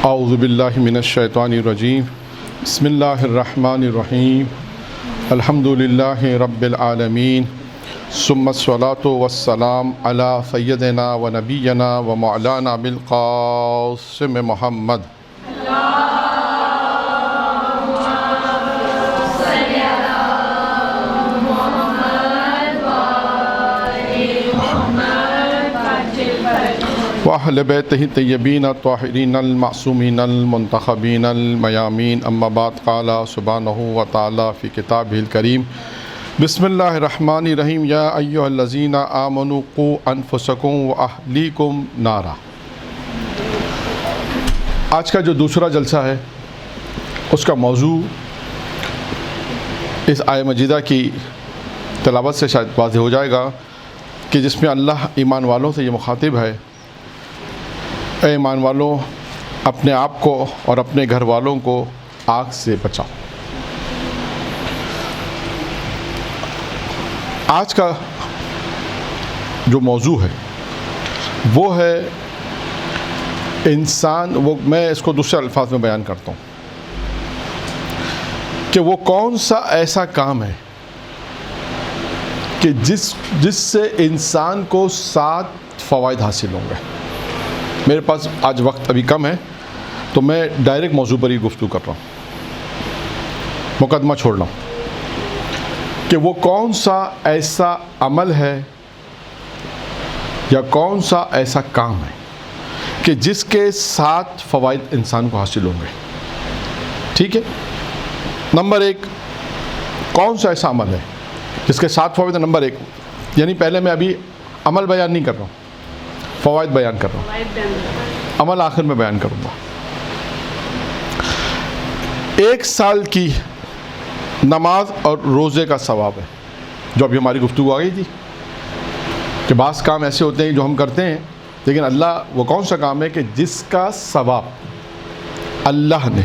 اعوذ باللہ من الشیطان الرجیم بسم اللہ الرحمن الرحیم الحمد للہ رب العالمین ثم الصلاۃ والسلام علی سیدنا و نبینا و مولانا بالقاسم محمد وأهل بيته الطيبين الطاهرين المعصومين المنتخبين الميامين أما بعد قال سبحانه وتعالى في كتابه الكريم بسم الله الرحمن الرحيم يا أيها الذين آمنوا قوا أنفسكم وأهليكم نارا۔ آج کا جو دوسرا جلسہ ہے اس کا موضوع اس آیہ مجیدہ کی تلاوت سے شاید واضح ہو جائے گا کہ جس میں اللہ ایمان والوں سے یہ مخاطب ہے، اے ایمان والوں اپنے آپ کو اور اپنے گھر والوں کو آگ سے بچاؤ۔ آج کا جو موضوع ہے وہ ہے انسان، میں اس کو دوسرے الفاظ میں بیان کرتا ہوں کہ وہ کون سا ایسا کام ہے کہ جس سے انسان کو 7 فوائد حاصل ہوں گے۔ میرے پاس آج وقت ابھی کم ہے تو میں ڈائریکٹ موضوع پر ہی گفتگو کر رہا ہوں، مقدمہ چھوڑ رہا ہوں کہ وہ کون سا ایسا عمل ہے یا کون سا ایسا کام ہے کہ جس کے 7 فوائد انسان کو حاصل ہوں گے۔ ٹھیک ہے، نمبر 1 کون سا ایسا عمل ہے جس کے 7 فوائد؟ نمبر 1 یعنی پہلے میں ابھی عمل بیان نہیں کر رہا ہوں، فوائد بیان کر رہا ہوں، عمل آخر میں بیان کروں گا۔ 1 سال کی نماز اور روزے کا ثواب ہے، جو ابھی ہماری گفتگو آ گئی تھی کہ بعض کام ایسے ہوتے ہیں جو ہم کرتے ہیں لیکن اللہ، وہ کون سا کام ہے کہ جس کا ثواب اللہ نے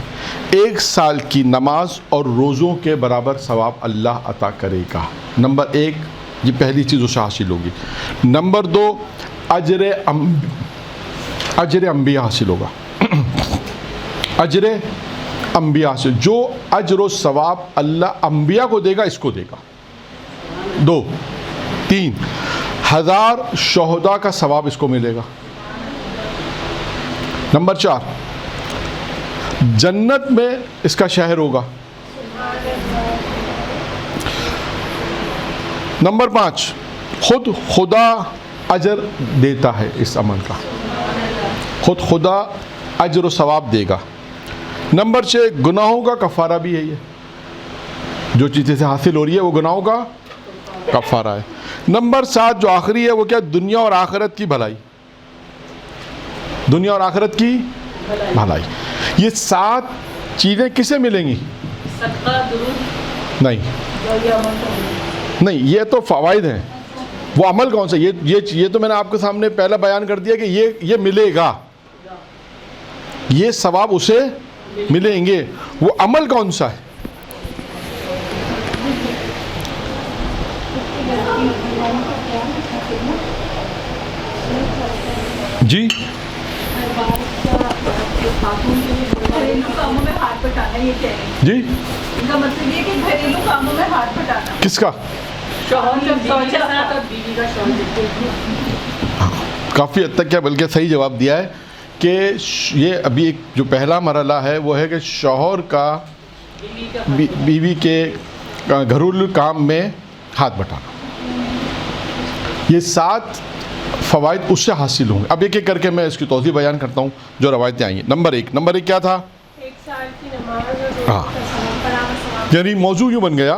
1 سال کی نماز اور روزوں کے برابر ثواب اللہ عطا کرے گا۔ نمبر 1 یہ پہلی چیز اسے حاصل ہوگی۔ نمبر 2 اجر انبیاء حاصل ہوگا، اجر انبیاء حاصل، جو اجر و ثواب اللہ انبیاء کو دے گا اس کو دے گا۔ 2 3 1000 شہداء کا ثواب اس کو ملے گا۔ نمبر 4 جنت میں اس کا شہر ہوگا۔ نمبر 5 خود خدا اجر دیتا ہے، اس عمل کا خود خدا اجر و ثواب دے گا۔ نمبر 6 گناہوں کا کفارہ بھی یہی ہے، جو چیزیں سے حاصل ہو رہی ہے وہ گناہوں کا کفارہ ہے۔ نمبر 7 جو آخری ہے وہ کیا؟ دنیا اور آخرت کی بھلائی، دنیا اور آخرت کی بھلائی۔ یہ 7 چیزیں کسے ملیں گی؟ نہیں، یہ تو فوائد ہیں، وہ عمل کون سا؟ یہ تو میں نے آپ کے سامنے پہلا بیان کر دیا کہ یہ ملے گا، یہ ثواب اسے ملیں گے۔ وہ عمل کون سا ہے؟ جی جی کس کا؟ کافی حد تک کیا بلکہ صحیح جواب دیا ہے کہ یہ ابھی ایک جو پہلا مرحلہ ہے وہ ہے کہ شوہر کا بیوی کے گھریلو کام میں ہاتھ بٹانا۔ یہ 7 فوائد اس سے حاصل ہوں گے۔ اب ایک ایک کر کے میں اس کی توضیح بیان کرتا ہوں جو روایتیں آئی ہیں۔ نمبر 1 کیا تھا؟ 1 سال کی نماز، یعنی موضوع یوں بن گیا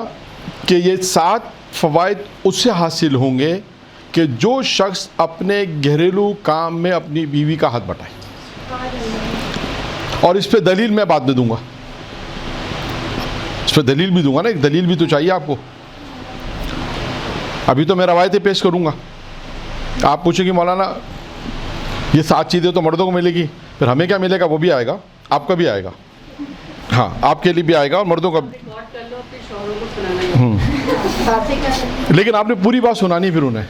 کہ یہ 7 فوائد اس سے حاصل ہوں گے کہ جو شخص اپنے گھریلو کام میں اپنی بیوی کا ہاتھ بٹائے، اور اس پہ دلیل میں بعد میں دوں گا، اس پہ دلیل بھی دوں گا نا، ایک دلیل بھی تو چاہیے آپ کو۔ ابھی تو میں روایتیں پیش کروں گا، آپ پوچھیں کہ مولانا یہ 7 چیزیں تو مردوں کو ملے گی، پھر ہمیں کیا ملے گا؟ وہ بھی آئے گا، آپ کا بھی آئے گا، ہاں آپ کے لیے بھی آئے گا اور مردوں کا بھی۔ لیکن آپ نے پوری بات سنانی پھر انہیں،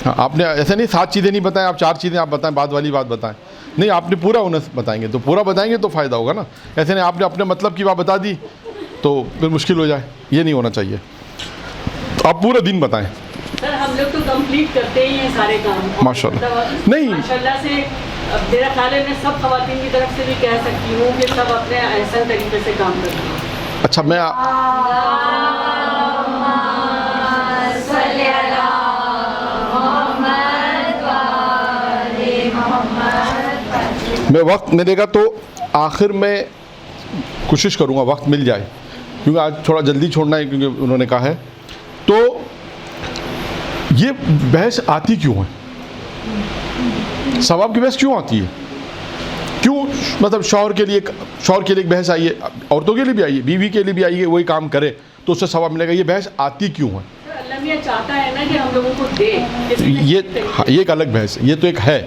آپ نے ایسے نہیں 7 چیزیں نہیں بتائیں، آپ 4 چیزیں آپ بتائیں، بعد والی بات بتائیں، نہیں آپ نے پورا انہیں بتائیں گے تو پورا بتائیں گے تو فائدہ ہوگا نا. ایسے نہیں آپ نے اپنے مطلب کی بات بتا دی تو پھر مشکل ہو جائے, یہ نہیں ہونا چاہیے. تو آپ پورا دن بتائیں. سر ہم لوگ تو کمپلیٹ کرتے ہی ہیں سارے کام ماشاء اللہ. نہیں ماشاء اللہ سے میرا خیال ہے میں سب خواتین کی طرف سے بھی کہہ سکتی ہوں کہ سب اپنے احسن طریقے سے کام کرتے ہیں. اچھا میں وقت ملے گا تو آخر میں کوشش کروں گا وقت مل جائے, کیونکہ آج تھوڑا جلدی چھوڑنا ہے کیونکہ انہوں نے کہا ہے. تو یہ بحث آتی کیوں ہے, ثواب کی بحث کیوں آتی ہے, کیوں مطلب شوہر کے لیے ایک بحث آئی ہے, عورتوں کے لیے بھی آئی ہے, بیوی کے لیے بھی آئی ہے, وہی کام کرے تو اس سے ثواب ملے گا. یہ بحث آتی کیوں ہے؟ اللہ میاں چاہتا ہے نا کہ ہم لوگوں کو دے. یہ ایک الگ بحث ہے, یہ تو ایک ہے.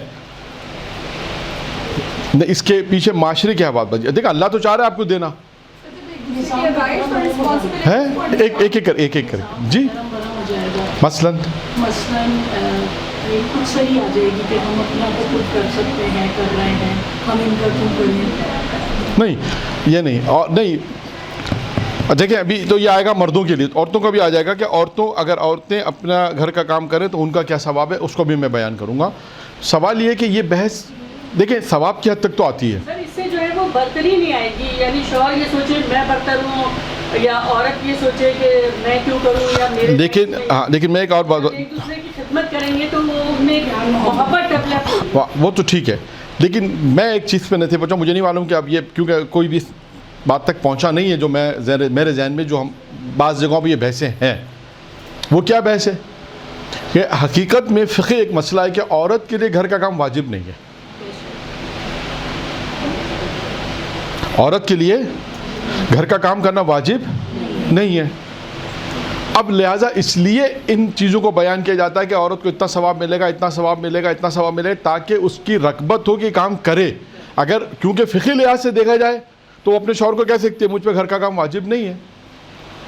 اس کے پیچھے معاشرے کی بات بچی. دیکھا اللہ تو چاہ رہا ہے آپ کو دینا ہے, ایک ایک کر جی. مثلاً کچھ صحیح آ جائے گی کہ ہم اپنا کو خود کر سکتے ہیں, کر رہے ہیں, ہم ان کا کیوں کریں. نہیں یہ نہیں, اور نہیں دیکھیں ابھی تو یہ آئے گا مردوں کے لیے, عورتوں کا بھی آ جائے گا کہ اگر عورتیں اپنا گھر کا کام کریں تو ان کا کیا ثواب ہے, اس کو بھی میں بیان کروں گا. سوال یہ کہ یہ بحث دیکھیں ثواب کی حد تک تو آتی ہے. سر اس سے جو ہے وہ برتری نہیں آئے گی, یعنی شوہر یہ سوچے میں برتر ہوں یا عورت یہ سوچے کہ میں کیوں کروں یا میرے. لیکن میں ایک اور بات, ایک دوسرے کی خدمت کریں گے تو وہ میں محبت ڈیولپ ہوگی. وہ تو ٹھیک ہے, لیکن میں ایک چیز پہ نہیں تھے پہنچا, مجھے نہیں معلوم کہ اب یہ کیونکہ کوئی بھی بات تک پہنچا نہیں ہے جو میرے ذہن میں جو ہم بعض جگہوں پہ یہ بحثیں ہیں. وہ کیا بحث ہے کہ حقیقت میں فقہ ایک مسئلہ ہے کہ عورت کے لیے گھر کا کام واجب نہیں ہے. عورت کے لیے گھر کا کام کرنا واجب نہیں ہے. اب لہٰذا اس لیے ان چیزوں کو بیان کیا جاتا ہے کہ عورت کو اتنا ثواب ملے گا, اتنا ثواب ملے گا, اتنا ثواب ملے گا, تاکہ اس کی رغبت ہو کہ کام کرے. اگر کیونکہ فقہی لحاظ سے دیکھا جائے تو اپنے شوہر کو کہہ سکتے ہیں مجھ پہ گھر کا کام واجب نہیں ہے,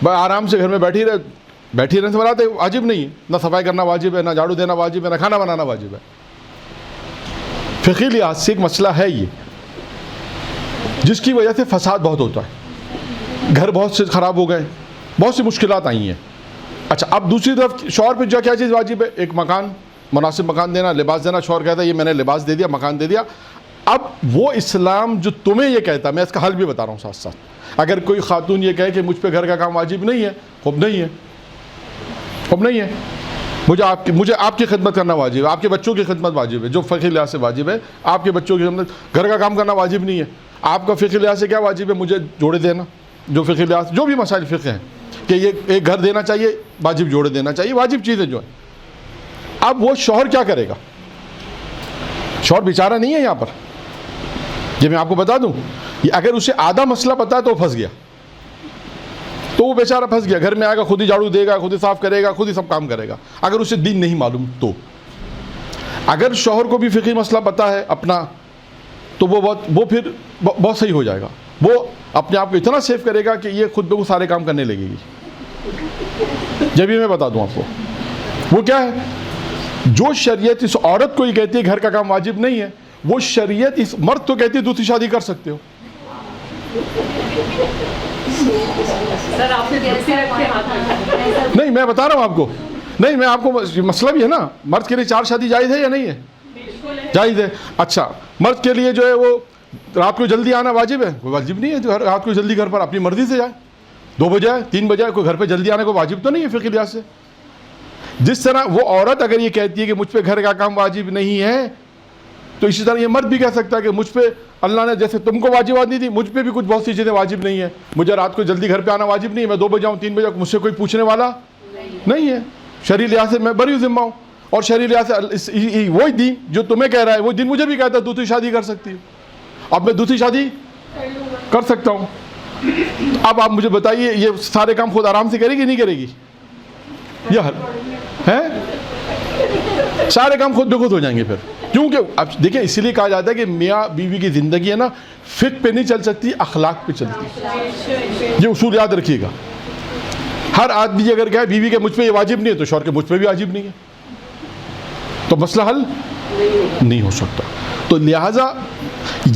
بھائی آرام سے گھر میں بیٹھی رہنے سے بناتے واجب نہیں ہے, نہ صفائی کرنا واجب ہے, نہ جھاڑو دینا واجب ہے, نہ کھانا بنانا واجب ہے. فقہی لحاظ سے ایک مسئلہ ہے یہ, جس کی وجہ سے فساد بہت ہوتا ہے, گھر بہت سے خراب ہو گئے, بہت سی مشکلات آئی ہیں. اچھا اب دوسری طرف شوہر پہ کیا چیز واجب ہے, ایک مکان, مناسب مکان دینا, لباس دینا. شوہر کہتا ہے یہ میں نے لباس دے دیا, مکان دے دیا. اب وہ اسلام جو تمہیں یہ کہتا ہے, میں اس کا حل بھی بتا رہا ہوں ساتھ ساتھ. اگر کوئی خاتون یہ کہے کہ مجھ پہ گھر کا کام واجب نہیں ہے, خوب نہیں ہے, مجھے آپ کی خدمت کرنا واجب ہے, آپ کے بچوں کی خدمت واجب ہے, جو فقہی لحاظ سے واجب ہے. آپ کے بچوں کی خدمت, گھر کا کام کرنا واجب نہیں ہے. آپ کا فقہی لحاظ سے کیا واجب ہے, مجھے جوڑے دینا, جو فقہی لحاظ جو بھی مسائل فقہ ہیں کہ یہ ایک گھر دینا چاہیے, واجب جوڑے دینا چاہیے, واجب چیزیں جو ہیں. اب وہ شوہر کیا کرے گا, شوہر بیچارہ نہیں ہے یہاں پر. یہ میں آپ کو بتا دوں, یہ اگر اسے آدھا مسئلہ پتا ہے تو وہ پھنس گیا, تو وہ بیچارہ پھنس گیا. گھر میں آئے گا, خود ہی جھاڑو دے گا, خود ہی صاف کرے گا, خود ہی سب کام کرے گا, اگر اسے دین نہیں معلوم تو. اگر شوہر کو بھی فقہی مسئلہ پتا ہے اپنا تو وہ پھر بہت صحیح ہو جائے گا. وہ اپنے آپ کو اتنا سیف کرے گا کہ یہ خود بخود سارے کام کرنے لگے گی. جب بھی میں بتا دوں آپ کو وہ کیا ہے, جو شریعت اس عورت کو یہ کہتی ہے گھر کا کام واجب نہیں ہے, وہ شریعت اس مرد تو کہتی ہے دوسری شادی کر سکتے ہو. نہیں میں بتا رہا ہوں آپ کو, نہیں میں آپ کو مسئلہ بھی ہے نا, مرد کے لیے 4 شادی جائز ہے یا نہیں ہے, جائز ہے. اچھا مرد کے لیے جو ہے وہ رات کو جلدی آنا واجب ہے, کوئی واجب نہیں ہے. رات کو جلدی گھر پر اپنی مرضی سے جائے, 2 بجے آئے, 3 بجے آئے, کوئی گھر پہ جلدی آنے کو واجب تو نہیں ہے فقہی لحاظ سے. جس طرح وہ عورت اگر یہ کہتی ہے کہ مجھ پہ گھر کا کام واجب نہیں ہے, تو اسی طرح یہ مرد بھی کہہ سکتا ہے کہ مجھ پہ اللہ نے جیسے تم کو واجبات نہیں دی, مجھ پہ بھی کچھ بہت سی چیزیں واجب نہیں ہے. مجھے رات کو جلدی گھر پہ آنا واجب نہیں ہے, میں 2 بجے آؤں 3 بجے, مجھ سے کوئی پوچھنے والا نہیں ہے. شرعی لحاظ سے میں بری ذمہ ہوں, اور شرعی لحاظ سے وہی دین جو تمہیں کہہ رہا ہے وہ دین مجھے بھی کہتا ہے دوسری شادی کر سکتی ہے. اب میں دوسری شادی کر سکتا ہوں. اب آپ مجھے بتائیے یہ سارے کام خود آرام سے کرے گی نہیں کرے گی, یہ ہے سارے کام خود بخود ہو جائیں گے پھر. کیونکہ اب دیکھیں اسی لیے کہا جاتا ہے کہ میاں بیوی کی زندگی ہے نا, فقہ پہ نہیں چل سکتی, اخلاق پہ چلتی. یہ اصول یاد رکھیے گا. ہر آدمی اگر کہے بیوی کے مجھ پہ یہ واجب نہیں ہے, تو شوہر کے مجھ پہ بھی واجب نہیں ہے, تو مسئلہ حل نہیں ہو سکتا. تو لہٰذا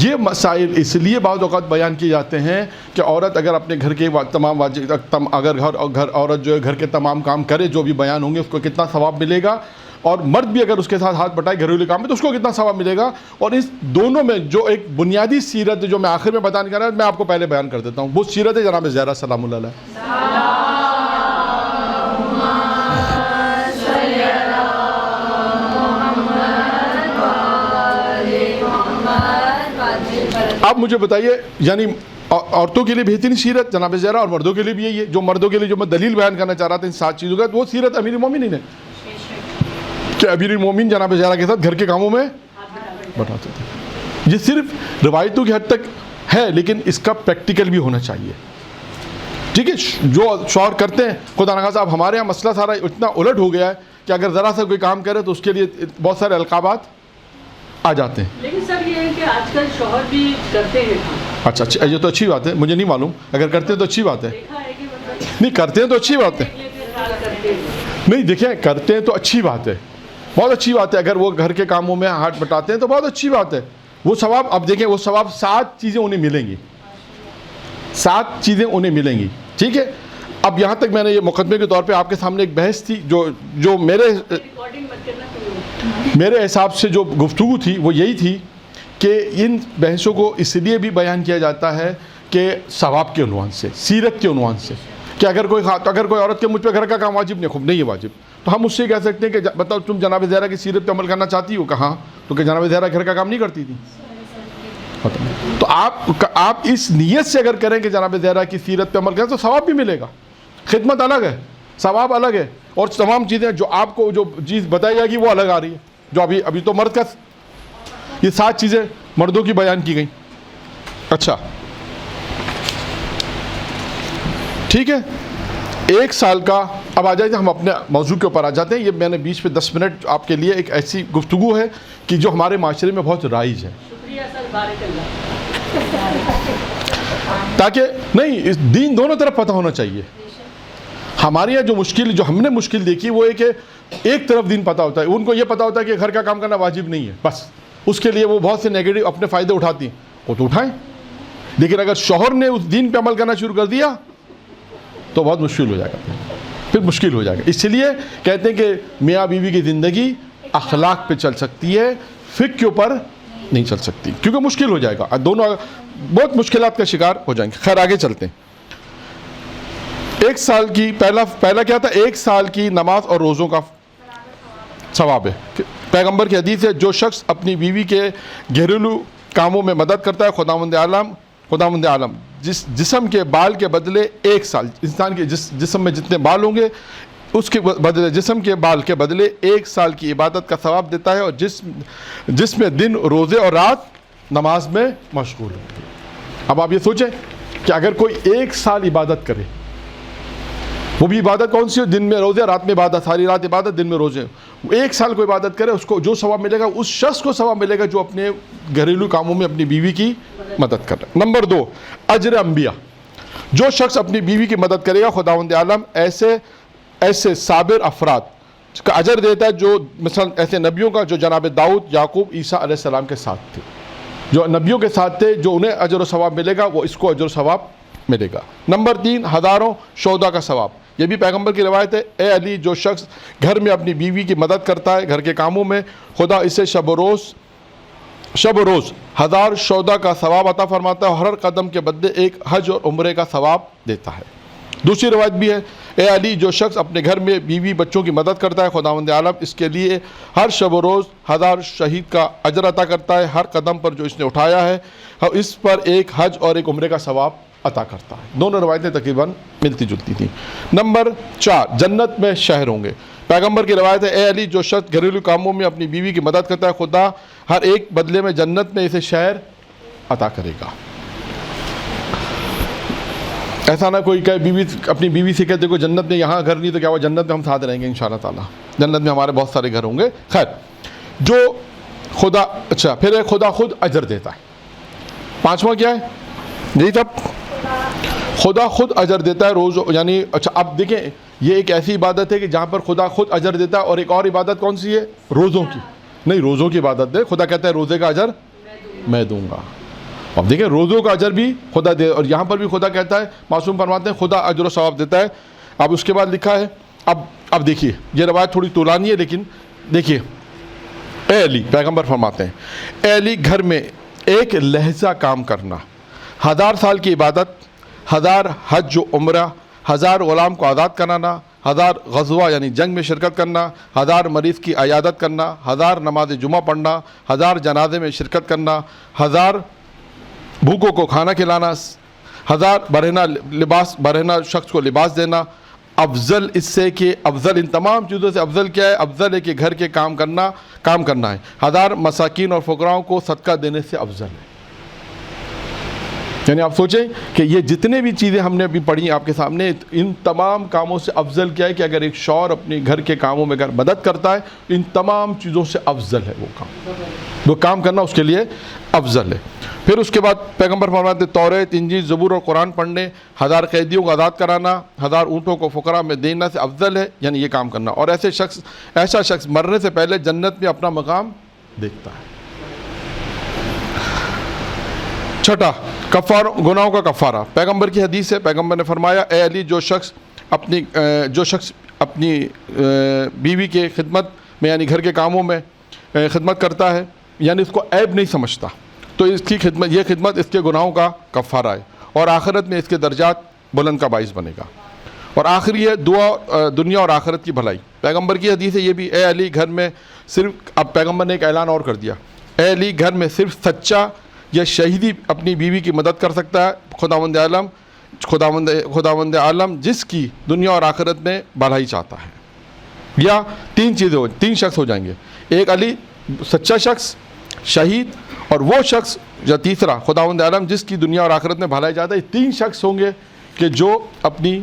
یہ مسائل اس لیے بعض اوقات بیان کیے جاتے ہیں کہ عورت اگر اپنے گھر کے تمام اگر گھر عورت جو ہے گھر کے تمام کام کرے جو بھی بیان ہوں گے اس کو کتنا ثواب ملے گا، اور مرد بھی اگر اس کے ساتھ ہاتھ بٹائے گھریلو کام میں تو اس کو کتنا ثواب ملے گا. اور اس دونوں میں جو ایک بنیادی سیرت جو میں آخر میں بیان کر رہا ہوں، میں آپ کو پہلے بیان کر دیتا ہوں. وہ سیرت ہے جناب زہرا سلام اللہ علیہ. آپ مجھے بتائیے، یعنی عورتوں کے لیے بہترین سیرت جناب زہرا اور مردوں کے لیے بھی یہی ہے. جو مردوں کے لیے جو میں دلیل بیان کرنا چاہ رہا تھا ان 7 چیزوں کا، وہ سیرت امیر المومنین ہے کہ امیر المومنین جناب زہرا کے ساتھ گھر کے کاموں میں بٹاتے تھے. یہ صرف روایتوں کی حد تک ہے، لیکن اس کا پریکٹیکل بھی ہونا چاہیے. ٹھیک ہے، جو شوہر کرتے ہیں، خدا نخواستہ اب ہمارے یہاں مسئلہ سارا اتنا الٹ ہو گیا ہے کہ اگر ذرا سا کوئی کام کرے تو اس کے لیے بہت سارے القابات آ جاتے ہیں. لیکن سر یہ ہے کہ آج کل شوہر بھی کرتے ہیں. اچھا، یہ تو اچھی بات ہے، مجھے نہیں معلوم. اگر کرتے ہیں تو اچھی بات ہے. دیکھا ہے کہ مطلب نہیں کرتے ہیں تو اچھی بات ہے. نہیں دیکھیں، کرتے ہیں تو اچھی بات ہے، بہت اچھی بات ہے. اگر وہ گھر کے کاموں میں ہاتھ بٹاتے ہیں تو بہت اچھی بات ہے. وہ ثواب اب دیکھیں، وہ ثواب 7 چیزیں انہیں ملیں گی. 7 چیزیں انہیں ملیں گی. ٹھیک ہے. اب یہاں تک میں نے یہ مقدمے کے طور پہ آپ کے سامنے ایک بحث تھی جو میرے حساب سے جو گفتگو تھی وہ یہی تھی کہ ان بحثوں کو اس لیے بھی بیان کیا جاتا ہے کہ ثواب کے عنوان سے، سیرت کے عنوان سے، کہ اگر کوئی عورت کے مجھ پہ گھر کا کام واجب نہیں، خوب نہیں ہے واجب، تو ہم اس سے کہہ سکتے ہیں کہ بتاؤ تم جناب زہرا کی سیرت پہ عمل کرنا چاہتی ہو؟ کہاں؟ تو کہ جناب زہرا گھر کا کام نہیں کرتی تھی. تو آپ اس نیت سے اگر کریں کہ جناب زہرا کی سیرت پہ عمل کریں تو ثواب بھی ملے گا. خدمت الگ ہے، ثواب الگ ہے، اور تمام چیزیں جو آپ کو جو چیز بتائی جائے گی وہ الگ آ رہی ہے. جو ابھی تو مرد کا یہ 7 چیزیں مردوں کی بیان کی گئیں. اچھا ٹھیک ہے، 1 سال کا. اب آ جائیں ہم اپنے موضوع کے اوپر آ جاتے ہیں. یہ میں نے بیچ میں 10 منٹ آپ کے لیے ایک ایسی گفتگو ہے کہ جو ہمارے معاشرے میں بہت رائج ہے، شکریہ سر، بارک اللہ. تاکہ نہیں اس دین دونوں طرف پتہ ہونا چاہیے. ہمارے یہاں جو ہم نے مشکل دیکھی وہ ہے کہ ایک طرف دین پتہ ہوتا ہے، ان کو یہ پتہ ہوتا ہے کہ گھر کا کام کرنا واجب نہیں ہے، بس اس کے لیے وہ بہت سے نیگیٹو اپنے فائدے اٹھاتی ہیں. وہ تو اٹھائیں، لیکن اگر شوہر نے اس دین پہ عمل کرنا شروع کر دیا تو بہت مشکل ہو جائے گا، پھر مشکل ہو جائے گا. اس لیے کہتے ہیں کہ میاں بیوی کی زندگی اخلاق پہ چل سکتی ہے، فقہ کے اوپر نہیں چل سکتی، کیونکہ مشکل ہو جائے گا، دونوں بہت مشکلات کا شکار ہو جائیں گے. خیر آگے چلتے ہیں. 1 سال کی پہلا کیا تھا؟ 1 سال کی نماز اور روزوں کا ثواب ہے. پیغمبر کی حدیث ہے، جو شخص اپنی بیوی کے گھریلو کاموں میں مدد کرتا ہے، خداوند عالم جسم کے بال کے بدلے 1 سال، انسان کے جسم میں جتنے بال ہوں گے اس کے بدلے، جسم کے بال کے بدلے 1 سال کی عبادت کا ثواب دیتا ہے، اور جس میں دن روزے اور رات نماز میں مشغول ہے. اب آپ یہ سوچیں کہ اگر کوئی 1 سال عبادت کرے، وہ بھی عبادت کون سی ہو؟ دن میں روزے، رات میں عبادت، ساری رات عبادت، دن میں روزے. 1 سال کو عبادت کرے، اس کو جو ثواب ملے گا اس شخص کو ثواب ملے گا جو اپنے گھریلو کاموں میں اپنی بیوی کی مدد کر رہا ہے. نمبر 2، اجر انبیاء. جو شخص اپنی بیوی کی مدد کرے گا، خداوند عالم ایسے صابر افراد کا اجر دیتا ہے جو مثلا ایسے نبیوں کا جو جناب داؤد، یعقوب، عیسیٰ علیہ السلام کے ساتھ تھے، جو نبیوں کے ساتھ تھے، جو انہیں اجر و ثواب ملے گا وہ اس کو اجر و ثواب ملے گا. نمبر 3، ہزاروں شہداء کا ثواب. یہ بھی پیغمبر کی روایت ہے، اے علی، جو شخص گھر میں اپنی بیوی کی مدد کرتا ہے گھر کے کاموں میں، خدا اسے شب و روز 1000 شہداء کا ثواب عطا فرماتا ہے، اور ہر قدم کے بدلے 1 حج اور عمرے کا ثواب دیتا ہے. دوسری روایت بھی ہے، اے علی، جو شخص اپنے گھر میں بیوی بچوں کی مدد کرتا ہے، خداوند عالم اس کے لیے ہر شب و روز 1000 شہید کا اجر عطا کرتا ہے، ہر قدم پر جو اس نے اٹھایا ہے، اور اس پر 1 حج اور 1 عمرے کا ثواب عطا کرتا ہے. دونوں روایتیں تقریباً ملتی جلتی تھیں. نمبر 4، جنت میں شہر ہوں گے. پیغمبر کی روایت ہے، اے علی، جو شخص گھریلو کاموں میں اپنی بیوی کی مدد کرتا ہے، خدا ہر ایک بدلے میں جنت میں اسے شہر عطا کرے گا. ایسا نہ کوئی کہے اپنی بیوی سے کہتے کوئی جنت میں یہاں گھر نہیں تو کیا وہ جنت میں ہم ساتھ رہیں گے انشاءاللہ تعالیٰ، جنت میں ہمارے بہت سارے گھر ہوں گے. خیر، جو خدا پھر خدا خود اجر دیتا ہے. 5واں کیا ہے؟ یہی تب خدا خود اجر دیتا ہے روز، یعنی اب دیکھیں یہ ایک ایسی عبادت ہے کہ جہاں پر خدا خود اجر دیتا ہے. اور ایک اور عبادت کون سی ہے؟ روزوں کی. نہیں روزوں کی عبادت دے. خدا کہتا ہے روزے کا اجر میں دوں گا. اب دیکھیں روزوں کا اجر بھی خدا دے, اور یہاں پر بھی خدا کہتا ہے, معصوم فرماتے ہیں خدا اجر و ثواب دیتا ہے. اب اس کے بعد لکھا ہے, اب دیکھیے یہ روایت تھوڑی طولانی ہے, لیکن دیکھیے اے علی, پیغمبر فرماتے ہیں اے علی گھر میں ایک لہجہ کام کرنا, 1000 سال کی عبادت, 1000 حج و عمرہ, 1000 غلام کو آزاد کرانا, 1000 غزوہ یعنی جنگ میں شرکت کرنا, 1000 مریض کی عیادت کرنا, 1000 نماز جمعہ پڑھنا, 1000 جنازے میں شرکت کرنا, 1000 بھوکوں کو کھانا کھلانا, 1000 برہنہ شخص کو لباس دینا. افضل اس سے کہ افضل ان تمام چیزوں سے افضل کیا ہے؟ افضل ہے کہ گھر کے کام کرنا ہے. 1000 مساکین اور فقراؤں کو صدقہ دینے سے افضل ہے. یعنی آپ سوچیں کہ یہ جتنے بھی چیزیں ہم نے ابھی پڑھی آپ کے سامنے, ان تمام کاموں سے افضل کیا ہے کہ اگر ایک شوہر اپنے گھر کے کاموں میں اگر مدد کرتا ہے, ان تمام چیزوں سے افضل ہے وہ کام کرنا اس کے لیے افضل ہے. پھر اس کے بعد پیغمبر فرماتے توریت, انجیل, زبور اور قرآن پڑھنے, 1000 قیدیوں کو آزاد کرانا, 1000 اونٹوں کو فقراء میں دینا سے افضل ہے, یعنی یہ کام کرنا. اور ایسا شخص مرنے سے پہلے جنت میں اپنا مقام دیکھتا ہے. چھٹا گناہوں کا کفارہ. پیغمبر کی حدیث ہے, پیغمبر نے فرمایا اے علی جو شخص اپنی بیوی کے خدمت میں یعنی گھر کے کاموں میں خدمت کرتا ہے, یعنی اس کو عیب نہیں سمجھتا, تو اس کی خدمت اس کے گناہوں کا کفارہ ہے, اور آخرت میں اس کے درجات بلند کا باعث بنے گا. اور آخری ہے دعا دنیا اور آخرت کی بھلائی. پیغمبر کی حدیث ہے یہ بھی, اے علی گھر میں صرف, اب پیغمبر نے ایک اعلان اور کر دیا, اے علی گھر میں صرف سچا یا شہیدی اپنی بیوی کی مدد کر سکتا ہے خداوند عالم جس کی دنیا اور آخرت میں بھلائی چاہتا ہے. یا 3 شخص ہو جائیں گے, ایک علی سچا شخص, شہید, اور وہ شخص یا تیسرا خداوند عالم جس کی دنیا اور آخرت میں بھلائی چاہتا ہے. 3 شخص ہوں گے کہ جو اپنی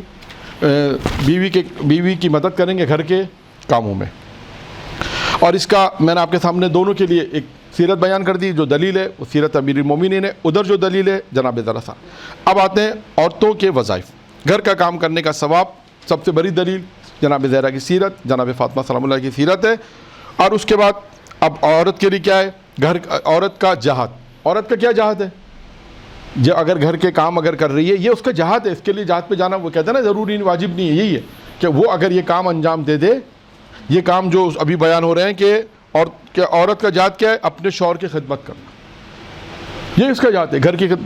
بیوی کی مدد کریں گے گھر کے کاموں میں. اور اس کا میں نے آپ کے سامنے دونوں کے لیے ایک سیرت بیان کر دی, جو دلیل ہے وہ سیرت امیر المومنین ہے, ادھر جو دلیل ہے جناب ذرا. اب آتے ہیں عورتوں کے وظائف, گھر کا کام کرنے کا ثواب. سب سے بڑی دلیل جناب زہرا کی سیرت, جناب فاطمہ سلام اللہ کی سیرت ہے. اور اس کے بعد اب عورت کے لیے کیا ہے؟ عورت کا جہاد. عورت کا کیا جہاد ہے؟ جو اگر گھر کے کام اگر کر رہی ہے یہ اس کا جہاد ہے, اس کے لیے جہاد پہ جانا وہ کہتے ہیں نا ضروری نہیں, واجب نہیں ہے. یہی ہے کہ وہ اگر یہ کام انجام دے دے, یہ کام جو ابھی بیان ہو رہے ہیں کہ عورت کا جہاد کیا ہے؟ اپنے شوہر کی خدمت کرنا, یہ اس کا جہاد ہے.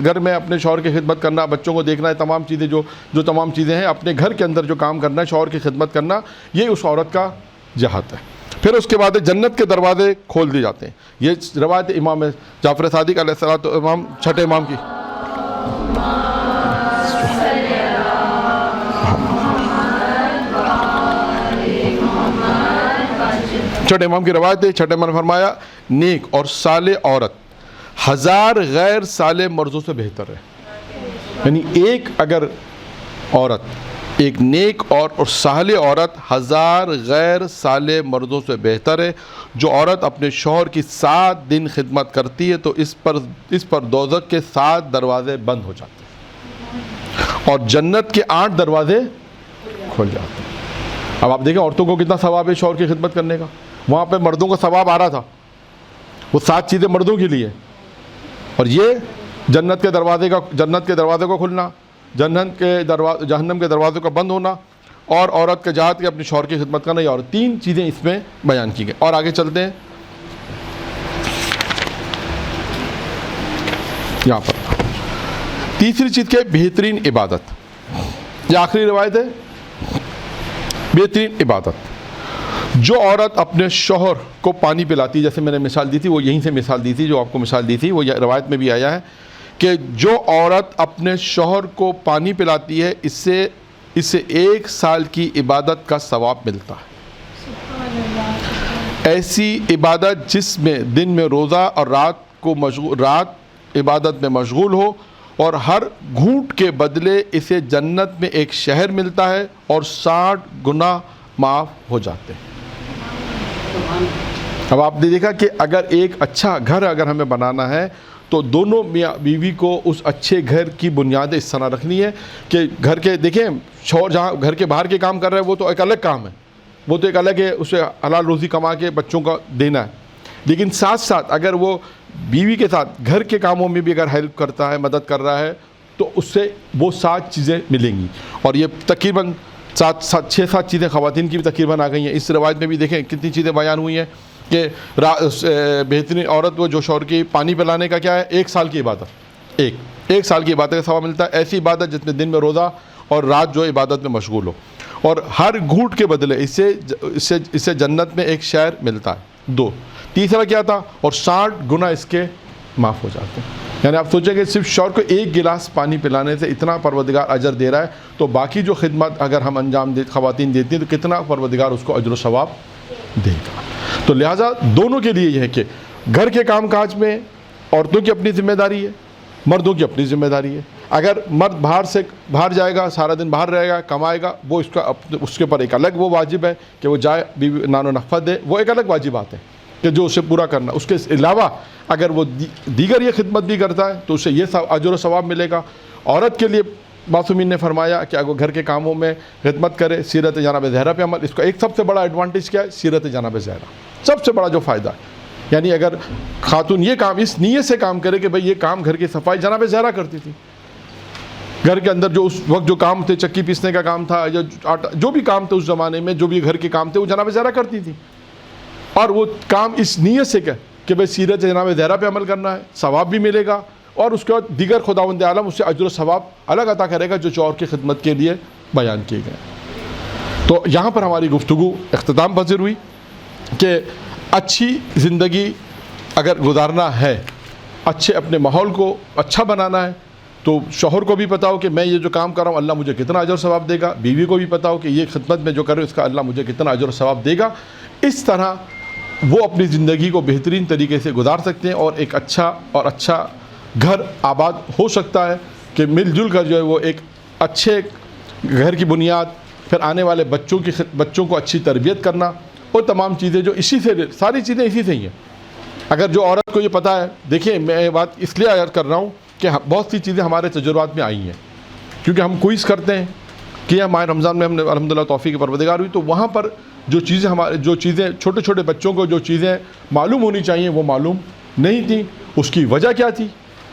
گھر میں اپنے شوہر کی خدمت کرنا, بچوں کو دیکھنا ہے, تمام چیزیں جو تمام چیزیں ہیں اپنے گھر کے اندر جو کام کرنا ہے, شوہر کی خدمت کرنا, یہ اس عورت کا جہاد ہے. پھر اس کے بعد جنت کے دروازے کھول دیے جاتے ہیں. یہ روایت امام جعفر صادق علیہ السلام چھٹے امام کی, چھٹے امام کی روایت ہے. چھٹے امام نے فرمایا نیک اور صالح عورت 1000 غیر صالح مردوں سے بہتر ہے. یعنی ایک اگر عورت, ایک نیک اور صالح عورت 1000 غیر صالح مردوں سے بہتر ہے. جو عورت اپنے شوہر کی 7 دن خدمت کرتی ہے تو اس پر دوزخ کے 7 دروازے بند ہو جاتے ہیں اور جنت کے 8 دروازے کھل جاتے ہیں. اب آپ دیکھیں عورتوں کو کتنا ثواب ہے شوہر کی خدمت کرنے کا. وہاں پہ مردوں کا ثواب آ رہا تھا, وہ 7 چیزیں مردوں کے لیے, اور یہ جنت کے دروازے کو کھلنا, جہنم کے دروازے کا بند ہونا, اور عورت کے جہاد کے اپنے شوہر کی خدمت کرنا, اور 3 چیزیں اس میں بیان کی گئی. اور آگے چلتے ہیں یہاں پر تیسری چیز کیا ہے؟ بہترین عبادت. یہ آخری روایت ہے, بہترین عبادت. جو عورت اپنے شوہر کو پانی پلاتی, جیسے میں نے مثال دی تھی, وہ یہیں سے مثال دی تھی جو آپ کو مثال دی تھی, وہ روایت میں بھی آیا ہے کہ جو عورت اپنے شوہر کو پانی پلاتی ہے اس سے 1 سال کی عبادت کا ثواب ملتا ہے. ایسی عبادت جس میں دن میں روزہ اور رات عبادت میں مشغول ہو, اور ہر گھونٹ کے بدلے اسے جنت میں ایک شہر ملتا ہے اور 60 گناہ معاف ہو جاتے ہیں. اب آپ نے دیکھا کہ اگر ایک اچھا گھر اگر ہمیں بنانا ہے تو دونوں میاں بیوی کو اس اچھے گھر کی بنیادیں اس طرح رکھنی ہے کہ گھر کے, دیکھیں شوہر جہاں گھر کے باہر کے کام کر رہا ہے وہ تو ایک الگ کام ہے, وہ تو ایک الگ ہے, اسے حلال روزی کما کے بچوں کا دینا ہے. لیکن ساتھ ساتھ اگر وہ بیوی کے ساتھ گھر کے کاموں میں بھی اگر ہیلپ کرتا ہے، مدد کر رہا ہے، تو اس سے وہ 7 چیزیں ملیں گی. اور یہ تقریباً 6-7 چیزیں خواتین کی بھی تقریباً آ گئی ہیں. اس روایت میں بھی دیکھیں کتنی چیزیں بیان ہوئی ہیں کہ بہترین عورت وہ جو شوہر کی پانی پلانے کا کیا ہے، 1 سال کی عبادت، ایک سال کی عبادت کا ثواب ملتا ہے. ایسی عبادت جس میں دن میں روزہ اور رات جو عبادت میں مشغول ہو، اور ہر گھونٹ کے بدلے اس سے جنت میں ایک شہر ملتا ہے. 2 تیسرا کیا تھا، اور 60 گنا اس کے معاف ہو جاتے ہیں. یعنی آپ سوچیں کہ صرف شوہر کو 1 گلاس پانی پلانے سے اتنا پروردگار اجر دے رہا ہے، تو باقی جو خدمت اگر ہم انجام خواتین دیتی ہیں تو کتنا پروردگار اس کو اجر و ثواب دے گا. تو لہٰذا دونوں کے لیے یہ ہے کہ گھر کے کام کاج میں عورتوں کی اپنی ذمہ داری ہے، مردوں کی اپنی ذمہ داری ہے. اگر مرد باہر جائے گا، سارا دن باہر رہے گا، کمائے گا، وہ اس کے اوپر ایک الگ وہ واجب ہے کہ وہ جائے بیوی نان و نفقہ دے، وہ ایک الگ واجبات ہے کہ جو اسے پورا کرنا. اس کے علاوہ اگر وہ دیگر یہ خدمت بھی کرتا ہے تو اسے یہ اجر و ثواب ملے گا. عورت کے لیے معصومین نے فرمایا کہ اگر گھر کے کاموں میں خدمت کرے، سیرت جناب زہرا پہ عمل. اس کا ایک سب سے بڑا ایڈوانٹیج کیا ہے، سیرت جناب زہرا، سب سے بڑا جو فائدہ ہے. یعنی اگر خاتون یہ کام اس نیت سے کام کرے کہ بھئی یہ کام گھر کی صفائی جناب زہرا کرتی تھی، گھر کے اندر جو اس وقت جو کام تھے، چکی پیسنے کا کام تھا یا جو بھی کام تھے اس زمانے میں، جو بھی گھر کے کام تھے وہ جناب زہرا کرتی تھی. اور وہ کام اس نیت سے کہ بھئی سیرت جناب زہرا پہ عمل کرنا ہے، ثواب بھی ملے گا، اور اس کے بعد دیگر خداوند عالم اس سے اجر و ثواب الگ عطا کرے گا جو شوہر کی خدمت کے لیے بیان کیے گئے. تو یہاں پر ہماری گفتگو اختتام پذیر ہوئی کہ اچھی زندگی اگر گزارنا ہے، اچھے اپنے ماحول کو اچھا بنانا ہے، تو شوہر کو بھی پتا ہو کہ میں یہ جو کام کر رہا ہوں اللہ مجھے کتنا اجر و ثواب دے گا، بیوی کو بھی پتا ہو کہ یہ خدمت میں جو کر رہے ہوں اس کا اللہ مجھے کتنا اجر و ثواب دے گا. اس طرح وہ اپنی زندگی کو بہترین طریقے سے گزار سکتے ہیں، اور ایک اچھا گھر آباد ہو سکتا ہے کہ مل جل کر جو ہے وہ ایک اچھے گھر کی بنیاد، پھر آنے والے بچوں کو اچھی تربیت کرنا، اور تمام چیزیں جو ساری چیزیں اسی سے ہی ہیں. اگر جو عورت کو یہ پتہ ہے، دیکھیں میں یہ بات اس لیے عرض کر رہا ہوں کہ بہت سی چیزیں ہمارے تجربات میں آئی ہیں، کیونکہ ہم کوئز کرتے ہیں کہ ماہ رمضان میں ہم نے الحمدللہ توفیق پروردگار ہوئی، تو وہاں پر جو چیزیں چھوٹے چھوٹے بچوں کو جو چیزیں معلوم ہونی چاہیے وہ معلوم نہیں تھیں. اس کی وجہ کیا تھی؟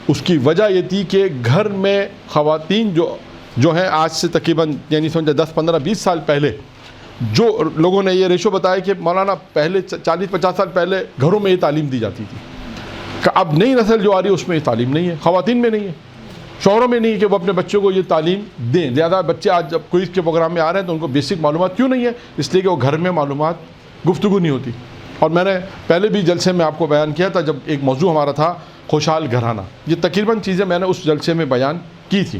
اس کی وجہ یہ تھی کہ گھر میں خواتین جو ہیں آج سے تقریباً یعنی سمجھے 10-15-20 سال پہلے جو لوگوں نے یہ ریشو بتایا کہ مولانا پہلے 40-50 سال پہلے گھروں میں یہ تعلیم دی جاتی تھی، کہ اب نئی نسل جو آ رہی ہے اس میں یہ تعلیم نہیں ہے، خواتین میں نہیں ہے، شوہروں میں نہیں ہے کہ وہ اپنے بچوں کو یہ تعلیم دیں. زیادہ بچے آج جب کوئز کے پروگرام میں آ رہے ہیں تو ان کو بیسک معلومات کیوں نہیں ہے؟ اس لیے کہ وہ گھر میں معلومات گفتگو نہیں ہوتی. اور میں نے پہلے بھی جلسے میں آپ کو بیان کیا تھا جب ایک موضوع ہمارا تھا خوشحال گھرانہ، یہ تقریباً چیزیں میں نے اس جلسے میں بیان کی تھی،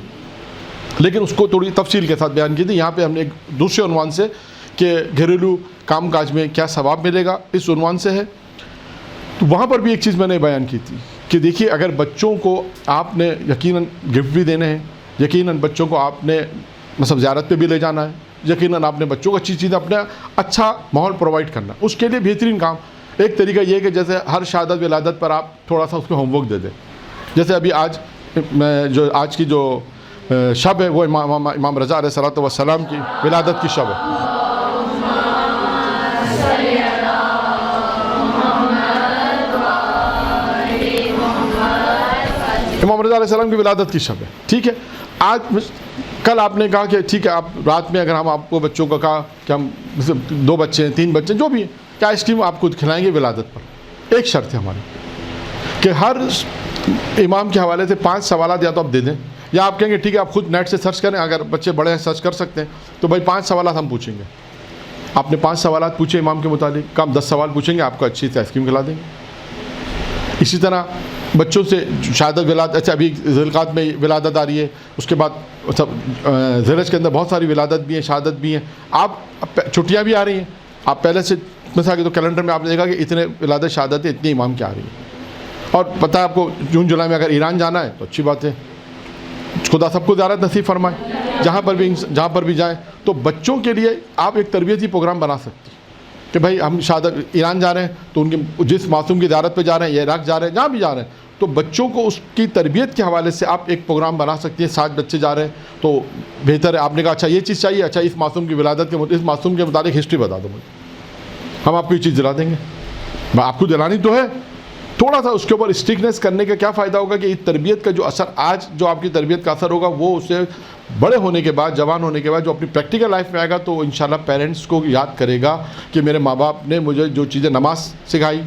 لیکن اس کو تھوڑی تفصیل کے ساتھ بیان کی تھی. یہاں پہ ہم نے ایک دوسرے عنوان سے کہ گھریلو کام کاج میں کیا ثواب ملے گا اس عنوان سے ہے. تو وہاں پر بھی ایک چیز میں نے بیان کی تھی کہ دیکھیے اگر بچوں کو آپ نے یقیناً گفٹ بھی دینے ہیں، یقیناً بچوں کو آپ نے مطلب زیارت پہ بھی لے جانا ہے، یقیناً آپ نے بچوں کو اچھی چیزیں اپنا اچھا ماحول پرووائڈ کرنا. اس کے لیے بہترین کام ایک طریقہ یہ ہے کہ جیسے ہر شہادت ولادت پر آپ تھوڑا سا اس میں ہوم ورک دے دیں. جیسے ابھی آج کی جو شب ہے وہ امام رضا علیہ الصلوۃ والسلام کی ولادت کی شب ہے. امام رضا علیہ السلام کی ولادت کی شب ہے، ٹھیک ہے. کل آپ نے کہا کہ ٹھیک ہے آپ رات میں اگر ہم آپ کو بچوں کو کہا کہ ہم 2 بچے ہیں 3 بچے جو بھی ہیں کہ آئس کریم آپ کو کھلائیں گے ولادت پر. ایک شرط ہے ہماری کہ ہر امام کے حوالے سے 5 سوالات یا تو آپ دے دیں، یا آپ کہیں گے ٹھیک ہے آپ خود نیٹ سے سرچ کریں، اگر بچے بڑے ہیں سرچ کر سکتے ہیں تو بھائی 5 سوالات ہم پوچھیں گے. آپ نے 5 سوالات پوچھے امام کے متعلق، ہم 10 سوال پوچھیں گے، آپ کو اچھی سے آئس کریم کھلا دیں گے. اسی طرح بچوں سے شہادت ولادت، اچھا ابھی ذوالقعدہ میں ولادت آ رہی ہے، اس کے بعد ذیلحج کے اندر بہت ساری ولادت بھی ہیں، شہادت بھی ہیں. آپ چھٹیاں بھی آ رہی ہیں، آپ پہلے سے مثلا تو کیلنڈر میں آپ نے دیکھا کہ اتنے ولادت شہادتیں اتنی امام کی آ رہی ہیں. اور پتہ ہے آپ کو جون جولائی میں اگر ایران جانا ہے تو اچھی بات ہے، خدا سب کو زیارت نصیب فرمائے. جہاں پر بھی جائیں تو بچوں کے لیے آپ ایک تربیتی پروگرام بنا سکتے ہیں کہ بھائی ہم شہادت ایران جا رہے ہیں تو ان کے جس معصوم کی زیارت پہ جا رہے ہیں یا عراق جا رہے ہیں جہاں بھی جا رہے ہیں تو بچوں کو اس کی تربیت کے حوالے سے آپ ایک پروگرام بنا سکتی ہیں. 7 بچے جا رہے ہیں تو بہتر ہے. آپ نے کہا اچھا یہ چیز چاہیے، اچھا اس معصوم کی ولادت کے اس معصوم کے متعلق ہسٹری بتا دو مجھے، ہم آپ کو یہ چیز دلا دیں گے. میں آپ کو دلانی تو ہے، تھوڑا سا اس کے اوپر اسٹرکنیس کرنے کا کیا فائدہ ہوگا کہ تربیت کا جو اثر آج جو آپ کی تربیت کا اثر ہوگا وہ اسے بڑے ہونے کے بعد، جوان ہونے کے بعد جو اپنی پریکٹیکل لائف میں آئے گا تو انشاءاللہ پیرنٹس کو یاد کرے گا کہ میرے ماں باپ نے مجھے جو چیزیں، نماز سکھائی،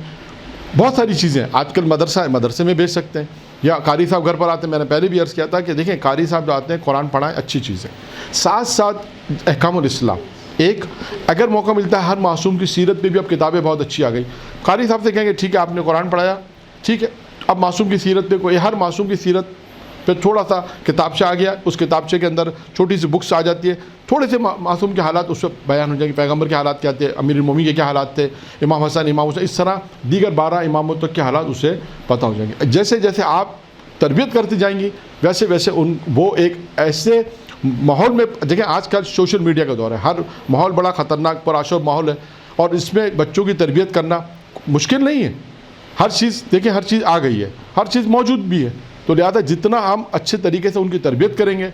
بہت ساری چیزیں آج کل مدرسہ ہے، مدرسے میں بھیج سکتے ہیں، یا قاری صاحب گھر پر آتے ہیں. میں نے پہلے بھی عرض کیا تھا کہ دیکھیں قاری صاحب جو آتے ہیں قرآن پڑھائیں، اچھی چیز ہے، ساتھ ساتھ احکام الاسلام. ایک اگر موقع ملتا ہے ہر معصوم کی سیرت پہ بھی اب کتابیں بہت اچھی آ گئی، قاری صاحب سے کہیں گے ٹھیک ہے آپ نے قرآن پڑھایا، ٹھیک ہے اب معصوم کی سیرت پہ کوئی، ہر معصوم کی سیرت پہ تھوڑا سا کتابچہ آ گیا، اس کتابچے کے اندر چھوٹی سی بکس آ جاتی ہے، تھوڑے سے معصوم کے حالات اس وقت بیان ہو جائیں گے، پیغمبر کے حالات کیا تھے، امیر المومنین کے کیا حالات تھے، امام حسن، امام حسین، اس طرح دیگر 12 اماموں تک کے حالات اسے پتہ ہو جائیں گے. جیسے جیسے آپ تربیت کرتی جائیں گی ویسے ویسے وہ ایک ایسے ماحول میں، دیکھیں آج کل سوشل میڈیا کا دور ہے، ہر ماحول بڑا خطرناک پرآشوب ماحول ہے، اور اس میں بچوں کی تربیت کرنا مشکل نہیں ہے. ہر چیز دیکھیں، ہر چیز آ گئی ہے، ہر چیز موجود بھی ہے، تو لہٰذا جتنا ہم اچھے طریقے سے ان کی تربیت کریں گے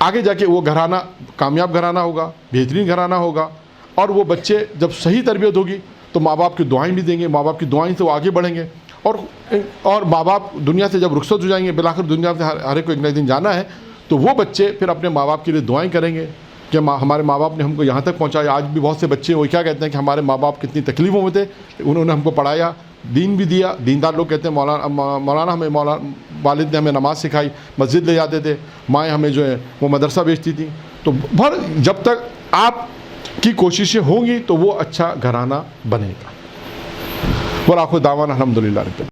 آگے جا کے وہ گھرانہ کامیاب گھرانہ ہوگا، بہترین گھرانہ ہوگا. اور وہ بچے جب صحیح تربیت ہوگی تو ماں باپ کی دعائیں بھی دیں گے، ماں باپ کی دعائیں سے وہ آگے بڑھیں گے. اور ماں باپ دنیا سے جب رخصت ہو جائیں گے، بالآخر دنیا سے ہر ایک کو ایک نہ ایک دن جانا ہے، تو وہ بچے پھر اپنے ماں باپ کے لیے دعائیں کریں گے کہ ہمارے ماں باپ نے ہم کو یہاں تک پہنچایا. آج بھی بہت سے بچے وہ کیا کہتے ہیں کہ ہمارے ماں باپ کتنی تکلیفوں میں تھے، انہوں نے ہم کو پڑھایا، دین بھی دیا. دیندار لوگ کہتے ہیں مولانا ہمیں والد نے ہمیں نماز سکھائی، مسجد لے جاتے تھے، مائیں ہمیں جو ہے وہ مدرسہ بھیجتی تھیں. تو جب تک آپ کی کوششیں ہوں گی تو وہ اچھا گھرانہ بنے گا. وآخر دعوانا الحمدللہ رب